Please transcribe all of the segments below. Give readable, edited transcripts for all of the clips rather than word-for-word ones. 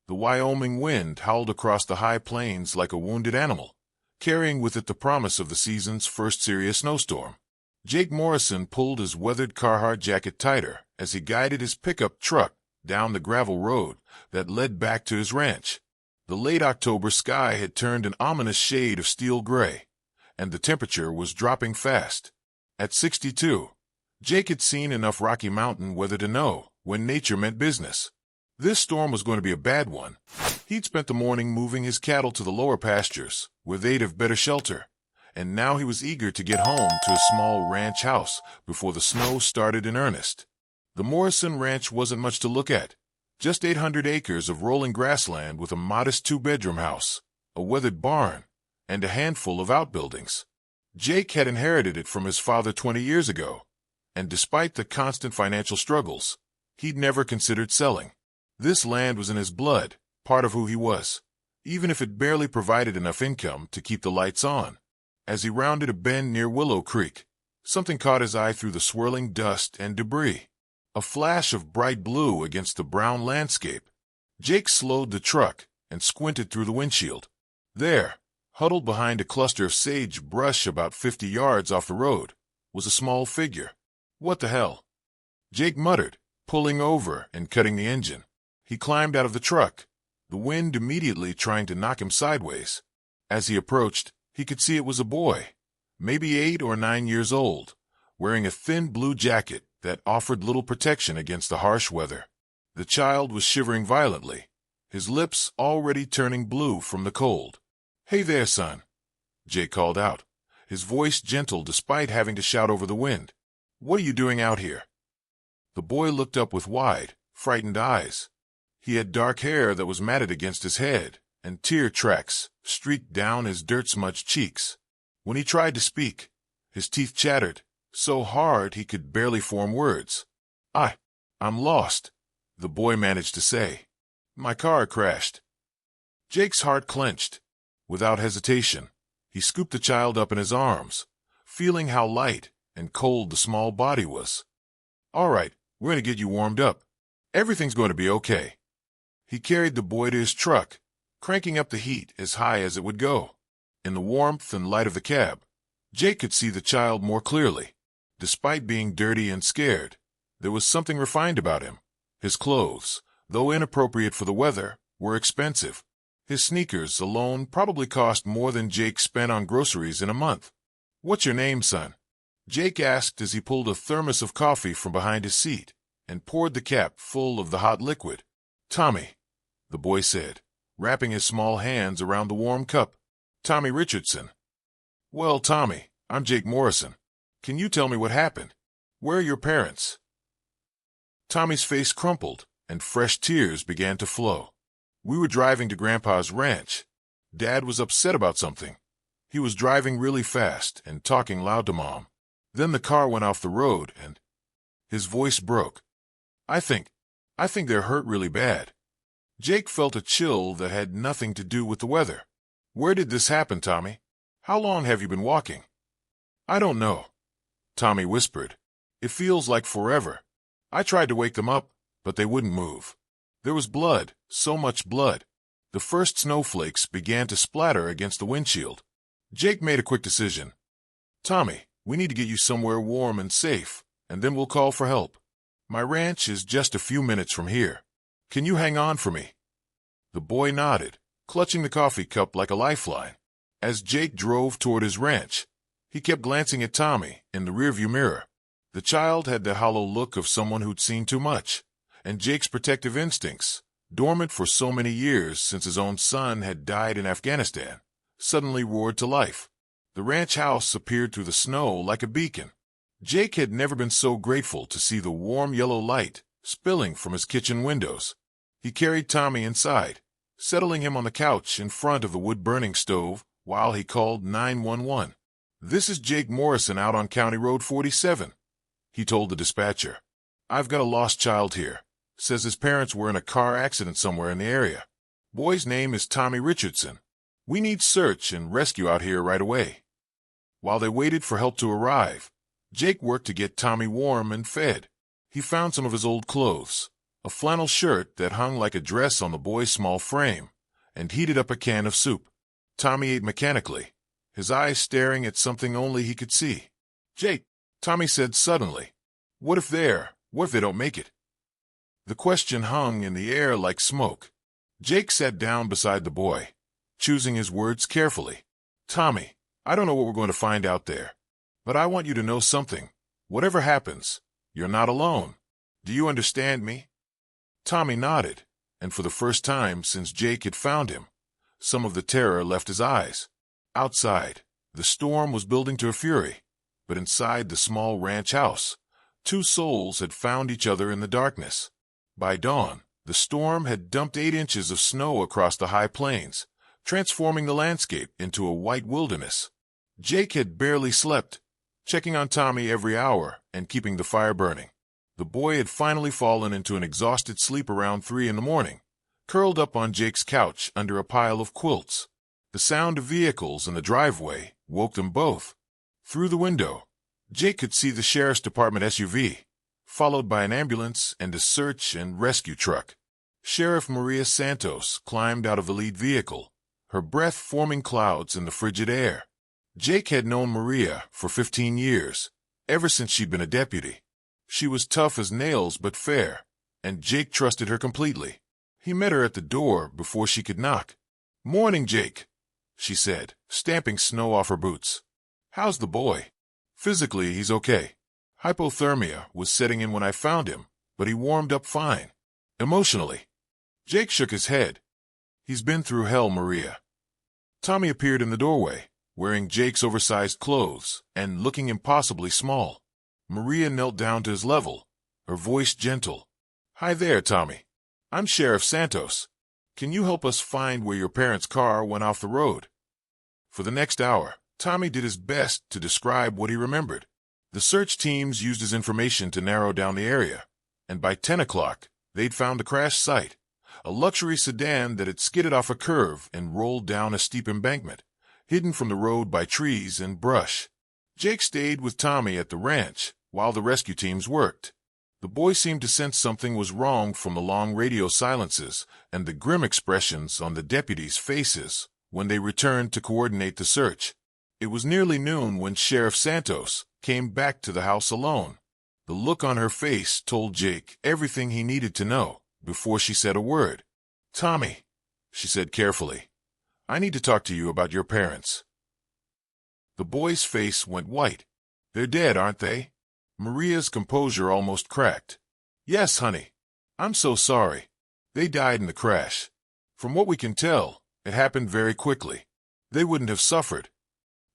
The Wyoming wind howled across the high plains like a wounded animal, carrying with it the promise of the season's first serious snowstorm. Jake Morrison pulled his weathered Carhartt jacket tighter as he guided his pickup truck down the gravel road that led back to his ranch. The late October sky had turned an ominous shade of steel gray, and the temperature was dropping fast. At 62, Jake had seen enough Rocky Mountain weather to know when nature meant business. This storm was going to be a bad one. He'd spent the morning moving his cattle to the lower pastures, where they'd have better shelter, and now he was eager to get home to his small ranch house before the snow started in earnest. The Morrison Ranch wasn't much to look at, just 800 acres of rolling grassland with a modest two-bedroom house, a weathered barn, and a handful of outbuildings. Jake had inherited it from his father 20 years ago, and despite the constant financial struggles, he'd never considered selling. This land was in his blood, part of who he was, even if it barely provided enough income to keep the lights on. As he rounded a bend near Willow Creek, something caught his eye through the swirling dust and debris. A flash of bright blue against the brown landscape. Jake slowed the truck and squinted through the windshield. There, huddled behind a cluster of sage brush about 50 yards off the road, was a small figure. "What the hell?" Jake muttered, pulling over and cutting the engine. He climbed out of the truck, the wind immediately trying to knock him sideways. As he approached, he could see it was a boy, maybe 8 or 9 years old, wearing a thin blue jacket that offered little protection against the harsh weather. The child was shivering violently, his lips already turning blue from the cold. "Hey there, son," Jake called out, his voice gentle despite having to shout over the wind. "What are you doing out here?" The boy looked up with wide, frightened eyes. He had dark hair that was matted against his head, and tear tracks streaked down his dirt-smudged cheeks. When he tried to speak, his teeth chattered, so hard he could barely form words. I'm lost," the boy managed to say. "My car crashed." Jake's heart clenched. Without hesitation, he scooped the child up in his arms, feeling how light and cold the small body was. "All right, we're going to get you warmed up. Everything's going to be okay." He carried the boy to his truck, cranking up the heat as high as it would go. In the warmth and light of the cab, Jake could see the child more clearly. Despite being dirty and scared, there was something refined about him. His clothes, though inappropriate for the weather, were expensive. His sneakers alone probably cost more than Jake spent on groceries in a month. "What's your name, son?" Jake asked as he pulled a thermos of coffee from behind his seat and poured the cap full of the hot liquid. "Tommy," the boy said, wrapping his small hands around the warm cup. "Tommy Richardson." "Well, Tommy, I'm Jake Morrison. Can you tell me what happened? Where are your parents?" Tommy's face crumpled, and fresh tears began to flow. "We were driving to Grandpa's ranch. Dad was upset about something. He was driving really fast and talking loud to Mom. Then the car went off the road and—" His voice broke. I think they're hurt really bad." Jake felt a chill that had nothing to do with the weather. "Where did this happen, Tommy? How long have you been walking?" "I don't know," Tommy whispered. "It feels like forever. I tried to wake them up, but they wouldn't move. There was blood, so much blood. The first snowflakes began to splatter against the windshield." Jake made a quick decision. "Tommy, we need to get you somewhere warm and safe, and then we'll call for help. My ranch is just a few minutes from here. Can you hang on for me?" The boy nodded, clutching the coffee cup like a lifeline. As Jake drove toward his ranch, he kept glancing at Tommy in the rearview mirror. The child had the hollow look of someone who'd seen too much, and Jake's protective instincts, dormant for so many years since his own son had died in Afghanistan, suddenly roared to life. The ranch house appeared through the snow like a beacon. Jake had never been so grateful to see the warm yellow light spilling from his kitchen windows. He carried Tommy inside, settling him on the couch in front of the wood-burning stove while he called 911. "This is Jake Morrison out on County Road 47, he told the dispatcher. "I've got a lost child here. Says his parents were in a car accident somewhere in the area. Boy's name is Tommy Richardson. We need search and rescue out here right away." While they waited for help to arrive, Jake worked to get Tommy warm and fed. He found some of his old clothes, a flannel shirt that hung like a dress on the boy's small frame, and heated up a can of soup. Tommy ate mechanically, his eyes staring at something only he could see. "Jake," Tommy said suddenly, what if they don't make it?" The question hung in the air like smoke. Jake sat down beside the boy, choosing his words carefully. "Tommy, I don't know what we're going to find out there, but I want you to know something. Whatever happens, you're not alone. Do you understand me?" Tommy nodded, and for the first time since Jake had found him, some of the terror left his eyes. Outside, the storm was building to a fury, but inside the small ranch house, two souls had found each other in the darkness. By dawn, the storm had dumped 8 inches of snow across the high plains, transforming the landscape into a white wilderness. Jake had barely slept, checking on Tommy every hour and keeping the fire burning. The boy had finally fallen into an exhausted sleep around 3 in the morning, curled up on Jake's couch under a pile of quilts. The sound of vehicles in the driveway woke them both. Through the window, Jake could see the sheriff's department SUV, followed by an ambulance and a search and rescue truck. Sheriff Maria Santos climbed out of the lead vehicle, her breath forming clouds in the frigid air. Jake had known Maria for 15 years, ever since she'd been a deputy. She was tough as nails but fair, and Jake trusted her completely. He met her at the door before she could knock. "Morning, Jake," she said, stamping snow off her boots. "How's the boy?" "Physically, he's okay. Hypothermia was setting in when I found him, but he warmed up fine. Emotionally." Jake shook his head. "He's been through hell, Maria." Tommy appeared in the doorway, wearing Jake's oversized clothes and looking impossibly small. Maria knelt down to his level, her voice gentle. "Hi there, Tommy. I'm Sheriff Santos. Can you help us find where your parents' car went off the road?" For the next hour, Tommy did his best to describe what he remembered. The search teams used his information to narrow down the area, and by 10 o'clock, they'd found the crash site, a luxury sedan that had skidded off a curve and rolled down a steep embankment, hidden from the road by trees and brush. Jake stayed with Tommy at the ranch while the rescue teams worked. The boy seemed to sense something was wrong from the long radio silences and the grim expressions on the deputies' faces when they returned to coordinate the search. It was nearly noon when Sheriff Santos came back to the house alone. The look on her face told Jake everything he needed to know before she said a word. "Tommy," she said carefully, "I need to talk to you about your parents." The boy's face went white. "They're dead, aren't they?" Maria's composure almost cracked. "Yes, honey. I'm so sorry. They died in the crash. From what we can tell, it happened very quickly. They wouldn't have suffered."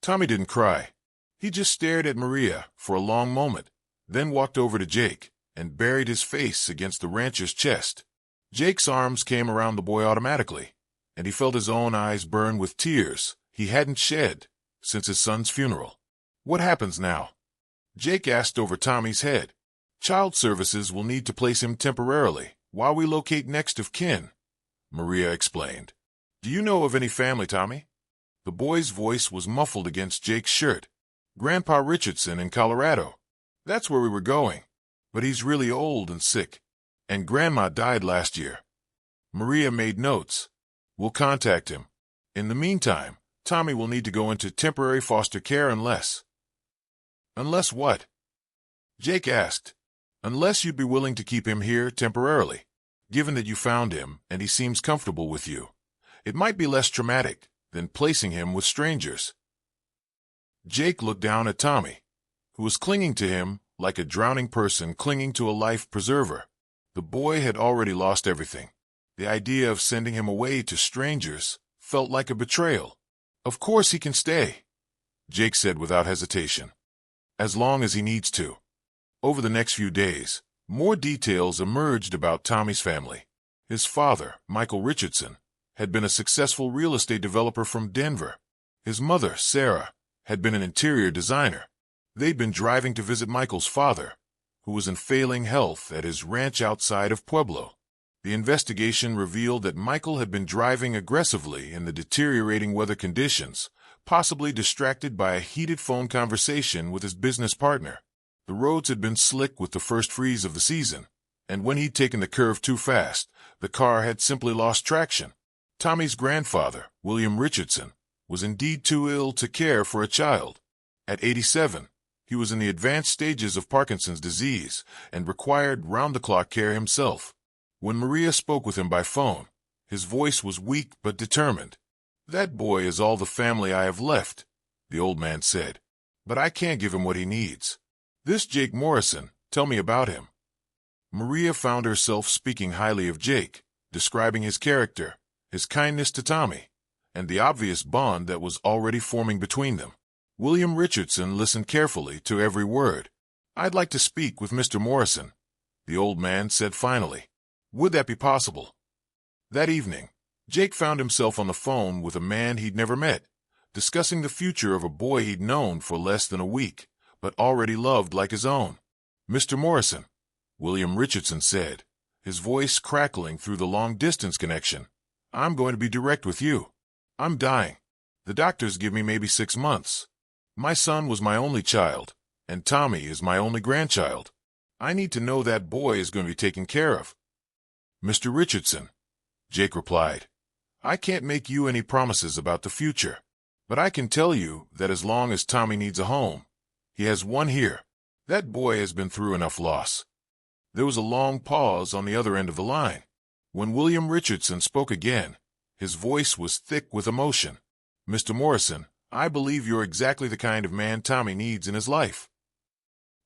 Tommy didn't cry. He just stared at Maria for a long moment, then walked over to Jake and buried his face against the rancher's chest. Jake's arms came around the boy automatically, and he felt his own eyes burn with tears he hadn't shed since his son's funeral. "What happens now?" Jake asked over Tommy's head. "Child Services will need to place him temporarily while we locate next of kin," Maria explained. "Do you know of any family, Tommy?" The boy's voice was muffled against Jake's shirt. "Grandpa Richardson in Colorado. That's where we were going. But he's really old and sick. And Grandma died last year." Maria made notes. "We'll contact him. In the meantime, Tommy will need to go into temporary foster care unless—" "Unless what?" Jake asked. "Unless you'd be willing to keep him here temporarily, given that you found him and he seems comfortable with you. It might be less traumatic than placing him with strangers." Jake looked down at Tommy, who was clinging to him like a drowning person clinging to a life preserver. The boy had already lost everything. The idea of sending him away to strangers felt like a betrayal. "Of course he can stay," Jake said without hesitation. "As long as he needs to." Over the next few days, more details emerged about Tommy's family. His father, Michael Richardson, had been a successful real estate developer from Denver. His mother, Sarah, had been an interior designer. They'd been driving to visit Michael's father, who was in failing health at his ranch outside of Pueblo. The investigation revealed that Michael had been driving aggressively in the deteriorating weather conditions, possibly distracted by a heated phone conversation with his business partner. The roads had been slick with the first freeze of the season, and when he'd taken the curve too fast, the car had simply lost traction. Tommy's grandfather, William Richardson, was indeed too ill to care for a child. At 87, he was in the advanced stages of Parkinson's disease and required round-the-clock care himself. When Maria spoke with him by phone, his voice was weak but determined. "That boy is all the family I have left," the old man said, "but I can't give him what he needs. This Jake Morrison, tell me about him." Maria found herself speaking highly of Jake, describing his character, his kindness to Tommy, and the obvious bond that was already forming between them. William Richardson listened carefully to every word. "I'd like to speak with Mr. Morrison," the old man said finally. "Would that be possible?" That evening, Jake found himself on the phone with a man he'd never met, discussing the future of a boy he'd known for less than a week, but already loved like his own. "Mr. Morrison," William Richardson said, his voice crackling through the long-distance connection, "I'm going to be direct with you. I'm dying. The doctors give me maybe 6 months. My son was my only child, and Tommy is my only grandchild. I need to know that boy is going to be taken care of." "Mr. Richardson," Jake replied, "I can't make you any promises about the future, but I can tell you that as long as Tommy needs a home, he has one here. That boy has been through enough loss." There was a long pause on the other end of the line. When William Richardson spoke again, his voice was thick with emotion. "Mr. Morrison, I believe you're exactly the kind of man Tommy needs in his life."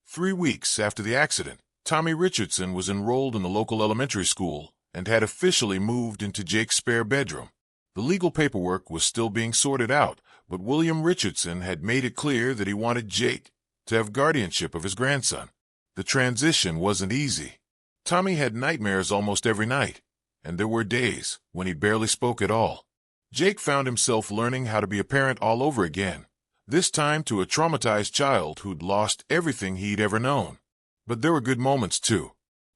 3 weeks after the accident, Tommy Richardson was enrolled in the local elementary school and had officially moved into Jake's spare bedroom. The legal paperwork was still being sorted out, but William Richardson had made it clear that he wanted Jake to have guardianship of his grandson. The transition wasn't easy. Tommy had nightmares almost every night, and there were days when he barely spoke at all. Jake found himself learning how to be a parent all over again, this time to a traumatized child who'd lost everything he'd ever known. But there were good moments, too.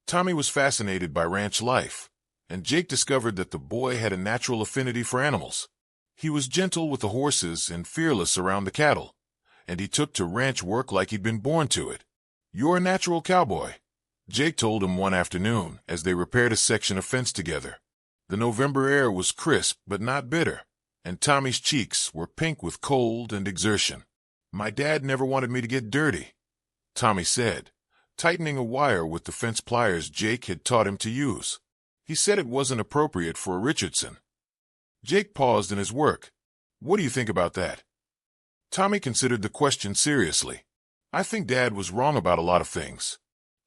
Tommy was fascinated by ranch life, and Jake discovered that the boy had a natural affinity for animals. He was gentle with the horses and fearless around the cattle, and he took to ranch work like he'd been born to it. "You're a natural cowboy," Jake told him one afternoon as they repaired a section of fence together. The November air was crisp but not bitter, and Tommy's cheeks were pink with cold and exertion. "My dad never wanted me to get dirty," Tommy said, tightening a wire with the fence pliers Jake had taught him to use. "He said it wasn't appropriate for a Richardson." Jake paused in his work. "What do you think about that?" Tommy considered the question seriously. "I think Dad was wrong about a lot of things.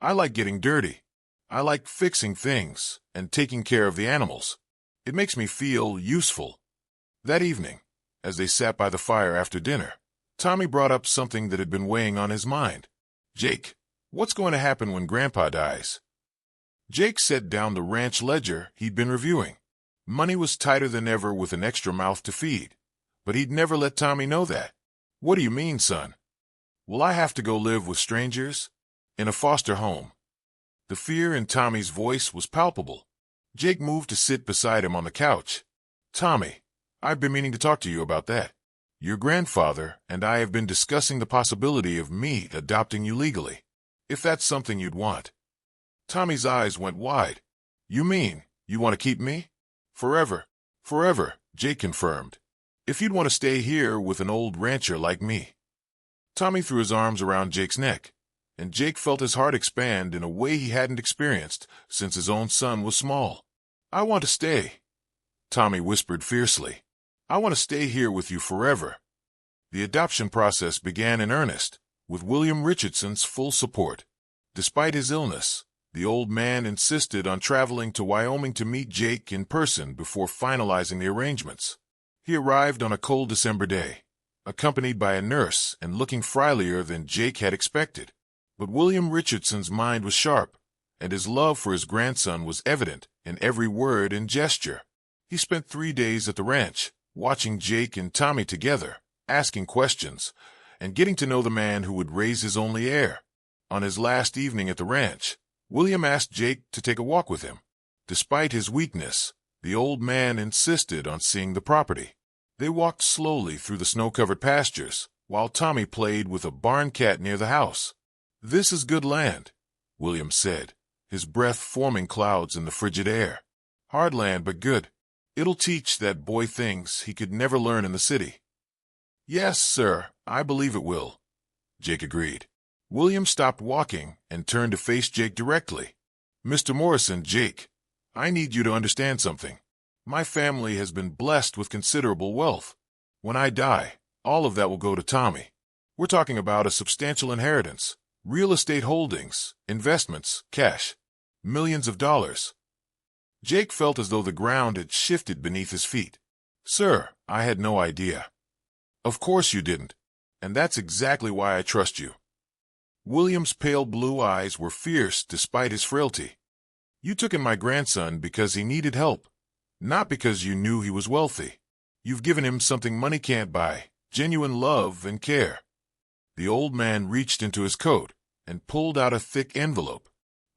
I like getting dirty. I like fixing things and taking care of the animals. It makes me feel useful." That evening, as they sat by the fire after dinner, Tommy brought up something that had been weighing on his mind. "Jake, what's going to happen when Grandpa dies?" Jake set down the ranch ledger he'd been reviewing. Money was tighter than ever with an extra mouth to feed, but he'd never let Tommy know that. "What do you mean, son?" "Will I have to go live with strangers? In a foster home?" The fear in Tommy's voice was palpable. Jake moved to sit beside him on the couch. "Tommy, I've been meaning to talk to you about that. Your grandfather and I have been discussing the possibility of me adopting you legally, if that's something you'd want." Tommy's eyes went wide. "You mean you want to keep me?" "Forever." "Forever," Jake confirmed. "If you'd want to stay here with an old rancher like me." Tommy threw his arms around Jake's neck, and Jake felt his heart expand in a way he hadn't experienced since his own son was small. "I want to stay," Tommy whispered fiercely. "I want to stay here with you forever." The adoption process began in earnest, with William Richardson's full support. Despite his illness, the old man insisted on traveling to Wyoming to meet Jake in person before finalizing the arrangements. He arrived on a cold December day, accompanied by a nurse and looking friendlier than Jake had expected. But William Richardson's mind was sharp, and his love for his grandson was evident in every word and gesture. He spent 3 days at the ranch, watching Jake and Tommy together, asking questions, and getting to know the man who would raise his only heir. On his last evening at the ranch, William asked Jake to take a walk with him. Despite his weakness, the old man insisted on seeing the property. They walked slowly through the snow-covered pastures, while Tommy played with a barn cat near the house. "This is good land," William said, his breath forming clouds in the frigid air. Hard land, but good. It'll teach that boy things he could never learn in the city. Yes, sir, I believe it will, Jake agreed. William stopped walking and turned to face Jake directly. Mr. Morrison, Jake, I need you to understand something. My family has been blessed with considerable wealth. When I die, all of that will go to Tommy. We're talking about a substantial inheritance, real estate holdings, investments, cash, millions of dollars. Jake felt as though the ground had shifted beneath his feet. Sir, I had no idea. Of course you didn't, and that's exactly why I trust you. William's pale blue eyes were fierce despite his frailty. You took in my grandson because he needed help, not because you knew he was wealthy. You've given him something money can't buy, genuine love and care. The old man reached into his coat and pulled out a thick envelope.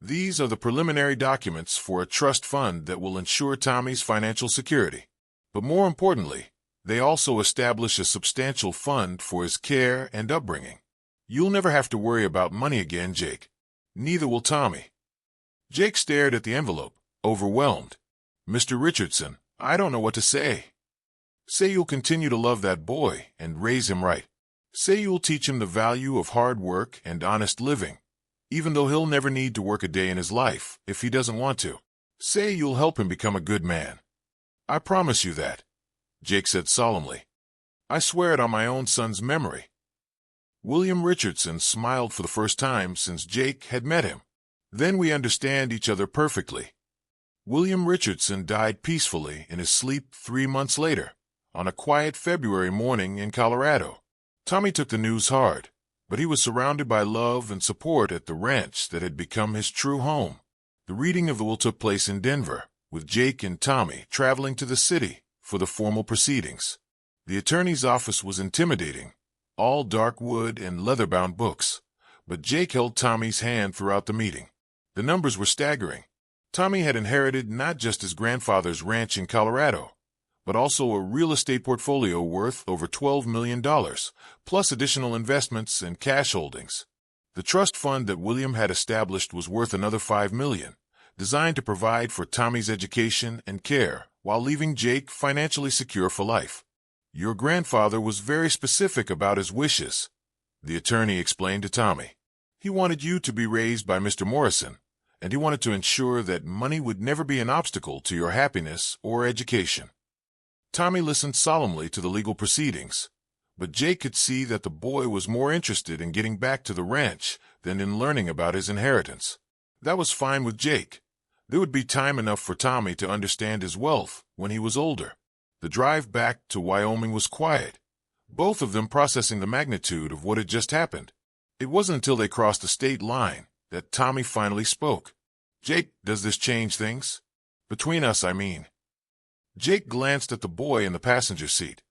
These are the preliminary documents for a trust fund that will ensure Tommy's financial security. But more importantly, they also establish a substantial fund for his care and upbringing. You'll never have to worry about money again, Jake. Neither will Tommy. Jake stared at the envelope, overwhelmed. Mr. Richardson, I don't know what to say. Say you'll continue to love that boy and raise him right. Say you'll teach him the value of hard work and honest living, even though he'll never need to work a day in his life if he doesn't want to. Say you'll help him become a good man. I promise you that, Jake said solemnly. I swear it on my own son's memory. William Richardson smiled for the first time since Jake had met him. Then we understand each other perfectly. William Richardson died peacefully in his sleep 3 months later, on a quiet February morning in Colorado. Tommy took the news hard, but he was surrounded by love and support at the ranch that had become his true home. The reading of the will took place in Denver, with Jake and Tommy traveling to the city for the formal proceedings. The attorney's office was intimidating, all dark wood and leather-bound books, but Jake held Tommy's hand throughout the meeting. The numbers were staggering. Tommy had inherited not just his grandfather's ranch in Colorado, but also a real estate portfolio worth over $12 million, plus additional investments and cash holdings. The trust fund that William had established was worth another $5 million, designed to provide for Tommy's education and care while leaving Jake financially secure for life. Your grandfather was very specific about his wishes, the attorney explained to Tommy. He wanted you to be raised by Mr. Morrison, and he wanted to ensure that money would never be an obstacle to your happiness or education. Tommy listened solemnly to the legal proceedings, but Jake could see that the boy was more interested in getting back to the ranch than in learning about his inheritance. That was fine with Jake. There would be time enough for Tommy to understand his wealth when he was older. The drive back to Wyoming was quiet, both of them processing the magnitude of what had just happened. It wasn't until they crossed the state line that Tommy finally spoke. Jake, does this change things? Between us, I mean. Jake glanced at the boy in the passenger seat.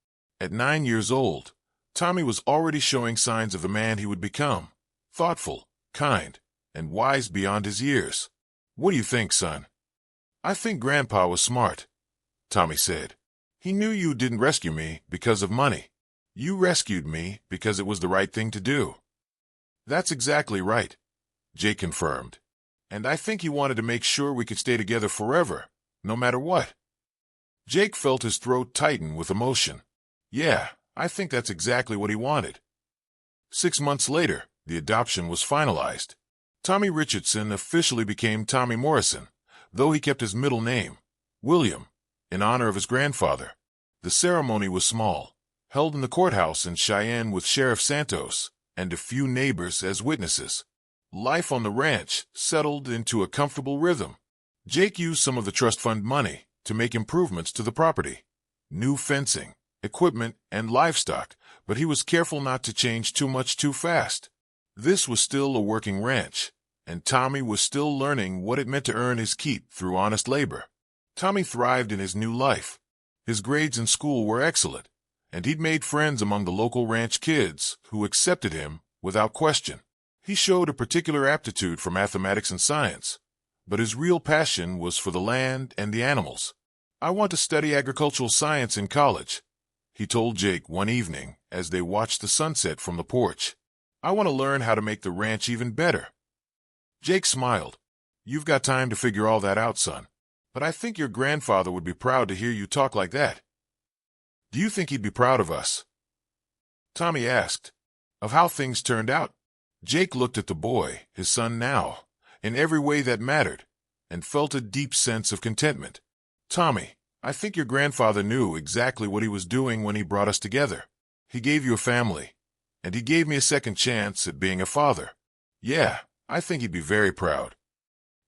At 9 years old, Tommy was already showing signs of the man he would become, thoughtful, kind, and wise beyond his years. What do you think, son? I think Grandpa was smart, Tommy said. He knew you didn't rescue me because of money. You rescued me because it was the right thing to do. That's exactly right, Jake confirmed. And I think he wanted to make sure we could stay together forever, no matter what. Jake felt his throat tighten with emotion. Yeah, I think that's exactly what he wanted. 6 months later, the adoption was finalized. Tommy Richardson officially became Tommy Morrison, though he kept his middle name, William, in honor of his grandfather. The ceremony was small, held in the courthouse in Cheyenne with Sheriff Santos and a few neighbors as witnesses. Life on the ranch settled into a comfortable rhythm. Jake used some of the trust fund money to make improvements to the property, new fencing, equipment, and livestock, but he was careful not to change too much too fast. This was still a working ranch, and Tommy was still learning what it meant to earn his keep through honest labor. Tommy thrived in his new life. His grades in school were excellent, and he'd made friends among the local ranch kids who accepted him without question. He showed a particular aptitude for mathematics and science, but his real passion was for the land and the animals. I want to study agricultural science in college, he told Jake one evening as they watched the sunset from the porch. I want to learn how to make the ranch even better. Jake smiled. You've got time to figure all that out, son. But I think your grandfather would be proud to hear you talk like that. Do you think he'd be proud of us?" Tommy asked. Of how things turned out. Jake looked at the boy, his son now, in every way that mattered, and felt a deep sense of contentment. "Tommy, I think your grandfather knew exactly what he was doing when he brought us together. He gave you a family, and he gave me a second chance at being a father. Yeah, I think he'd be very proud."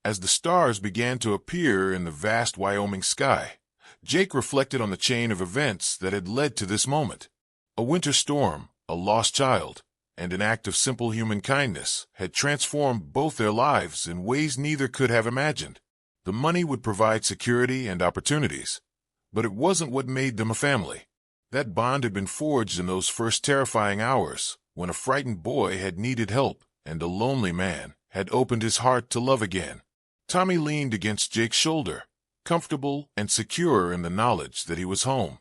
As the stars began to appear in the vast Wyoming sky, Jake reflected on the chain of events that had led to this moment. A winter storm, a lost child, and an act of simple human kindness had transformed both their lives in ways neither could have imagined. The money would provide security and opportunities, but it wasn't what made them a family. That bond had been forged in those first terrifying hours when a frightened boy had needed help and a lonely man had opened his heart to love again. Tommy leaned against Jake's shoulder, comfortable and secure in the knowledge that he was home.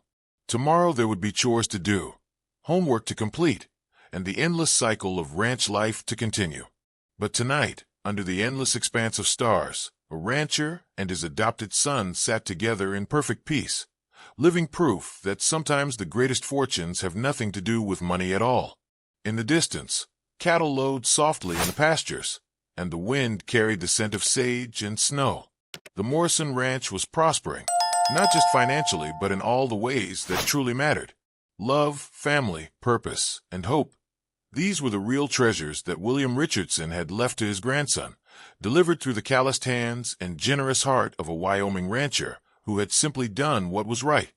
Tomorrow there would be chores to do, homework to complete, and the endless cycle of ranch life to continue. But tonight, under the endless expanse of stars, a rancher and his adopted son sat together in perfect peace, living proof that sometimes the greatest fortunes have nothing to do with money at all. In the distance, cattle lowed softly in the pastures, and the wind carried the scent of sage and snow. The Morrison Ranch was prospering, not just financially, but in all the ways that truly mattered. Love, family, purpose, and hope. These were the real treasures that William Richardson had left to his grandson, delivered through the calloused hands and generous heart of a Wyoming rancher who had simply done what was right.